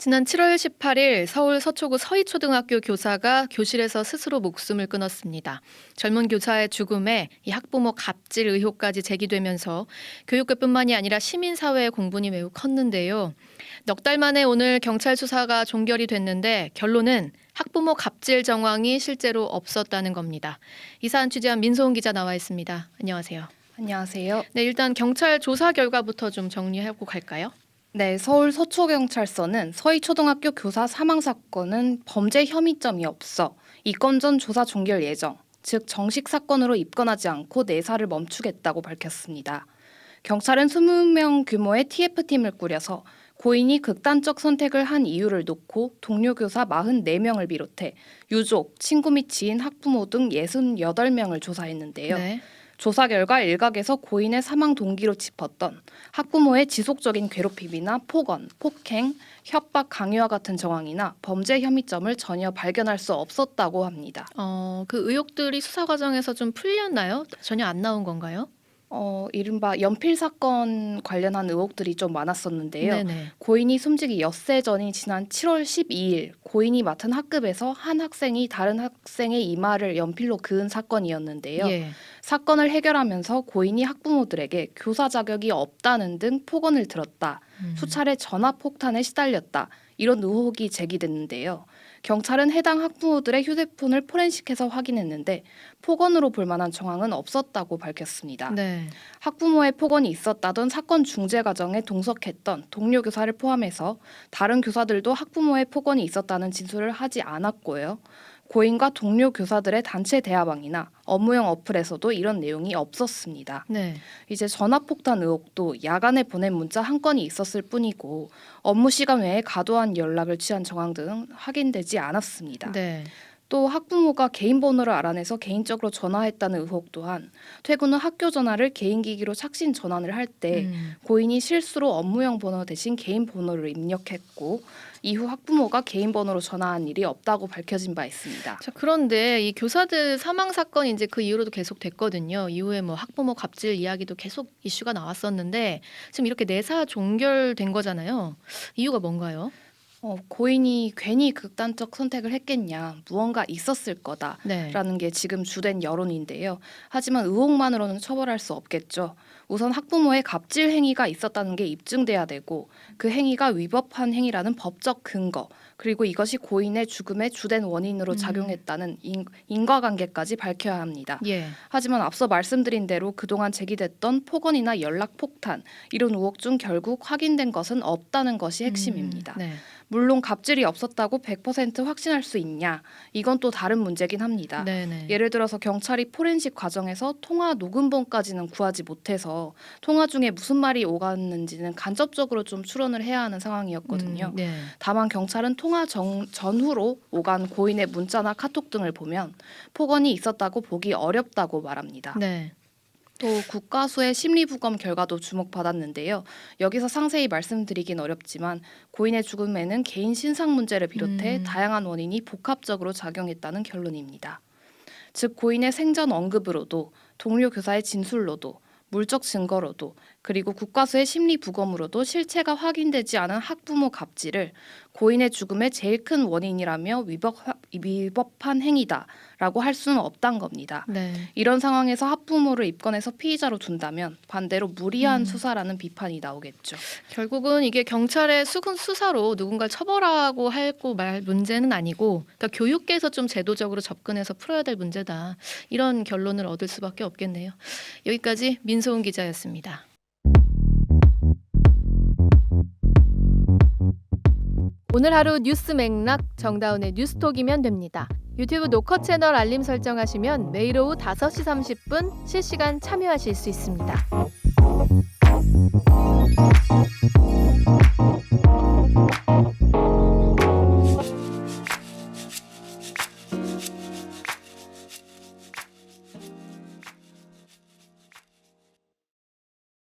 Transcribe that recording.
지난 7월 18일 서울 서초구 서희초등학교 교사가 교실에서 스스로 목숨을 끊었습니다. 젊은 교사의 죽음에 이 학부모 갑질 의혹까지 제기되면서 교육계뿐만이 아니라 시민사회의 공분이 매우 컸는데요. 넉 달 만에 오늘 경찰 수사가 종결이 됐는데 결론은 학부모 갑질 정황이 실제로 없었다는 겁니다. 이 사안 취재한 민소은 기자 나와 있습니다. 안녕하세요. 안녕하세요. 네, 일단 경찰 조사 결과부터 좀 정리하고 갈까요? 네, 서울 서초경찰서는 서희초등학교 교사 사망 사건은 범죄 혐의점이 없어 입건 전 조사 종결 예정, 즉 정식 사건으로 입건하지 않고 내사를 멈추겠다고 밝혔습니다. 경찰은 20명 규모의 TF팀을 꾸려서 고인이 극단적 선택을 한 이유를 놓고 동료 교사 44명을 비롯해 유족, 친구 및 지인, 학부모 등 68명을 조사했는데요. 네. 조사 결과 일각에서 고인의 사망 동기로 짚었던 학부모의 지속적인 괴롭힘이나 폭언, 폭행, 협박, 강요와 같은 정황이나 범죄 혐의점을 전혀 발견할 수 없었다고 합니다. 그 의혹들이 수사 과정에서 좀 풀렸나요? 전혀 안 나온 건가요? 이른바 연필 사건 관련한 의혹들이 좀 많았었는데요. 네네. 고인이 숨지기 엿새 전인 지난 7월 12일 고인이 맡은 학급에서 한 학생이 다른 학생의 이마를 연필로 그은 사건이었는데요. 예. 사건을 해결하면서 고인이 학부모들에게 교사 자격이 없다는 등 폭언을 들었다. 수차례 전화 폭탄에 시달렸다. 이런 의혹이 제기됐는데요. 경찰은 해당 학부모들의 휴대폰을 포렌식해서 확인했는데 폭언으로 볼 만한 정황은 없었다고 밝혔습니다. 네. 학부모의 폭언이 있었다던 사건 중재 과정에 동석했던 동료 교사를 포함해서 다른 교사들도 학부모의 폭언이 있었다는 진술을 하지 않았고요. 고인과 동료 교사들의 단체 대화방이나 업무용 어플에서도 이런 내용이 없었습니다. 네. 이제 전화폭탄 의혹도 야간에 보낸 문자 한 건이 있었을 뿐이고 업무 시간 외에 과도한 연락을 취한 정황 등 확인되지 않았습니다. 네. 또 학부모가 개인 번호를 알아내서 개인적으로 전화했다는 의혹 또한 퇴근 후 학교 전화를 개인기기로 착신 전환을 할 때 고인이 실수로 업무용 번호 대신 개인 번호를 입력했고 이후 학부모가 개인 번호로 전화한 일이 없다고 밝혀진 바 있습니다. 자, 그런데 이 교사들 사망 사건이 이제 그 이후로도 계속 됐거든요. 이후에 뭐 학부모 갑질 이야기도 계속 이슈가 나왔었는데 지금 이렇게 내사 종결된 거잖아요. 이유가 뭔가요? 고인이 괜히 극단적 선택을 했겠냐, 무언가 있었을 네. 거다라는 게 지금 주된 여론인데요. 하지만 의혹만으로는 처벌할 수 없겠죠. 우선 학부모의 갑질 행위가 있었다는 게 입증돼야 되고 그 행위가 위법한 행위라는 법적 근거, 그리고 이것이 고인의 죽음의 주된 원인으로 작용했다는 인과관계까지 밝혀야 합니다. 예. 하지만 앞서 말씀드린 대로 그동안 제기됐던 폭언이나 연락 폭탄, 이런 의혹 중 결국 확인된 것은 없다는 것이 핵심입니다. 네. 물론 갑질이 없었다고 100% 확신할 수 있냐? 이건 또 다른 문제긴 합니다. 네네. 예를 들어서 경찰이 포렌식 과정에서 통화 녹음본까지는 구하지 못해서 통화 중에 무슨 말이 오갔는지는 간접적으로 좀 추론을 해야 하는 상황이었거든요. 네. 다만 경찰은 통화 전후로 오간 고인의 문자나 카톡 등을 보면 폭언이 있었다고 보기 어렵다고 말합니다. 네. 또 국가수의 심리부검 결과도 주목받았는데요. 여기서 상세히 말씀드리긴 어렵지만 고인의 죽음에는 개인 신상 문제를 비롯해 다양한 원인이 복합적으로 작용했다는 결론입니다. 즉 고인의 생전 언급으로도 동료 교사의 진술로도 물적 증거로도 그리고 국가수의 심리부검으로도 실체가 확인되지 않은 학부모 갑질을 고인의 죽음의 제일 큰 원인이라며 위법한 행위다라고 할 수는 없단 겁니다. 네. 이런 상황에서 학부모를 입건해서 피의자로 둔다면 반대로 무리한 수사라는 비판이 나오겠죠. 결국은 이게 경찰의 수사로 누군가를 처벌하고 할고 말 문제는 아니고, 그러니까 교육계에서 좀 제도적으로 접근해서 풀어야 될 문제다. 이런 결론을 얻을 수밖에 없겠네요. 여기까지 민소은 기자였습니다. 오늘 하루 뉴스 맥락 정다운의 뉴스톡이면 됩니다. 유튜브 노컷 채널 알림 설정하시면 매일 오후 5시 30분 실시간 참여하실 수 있습니다.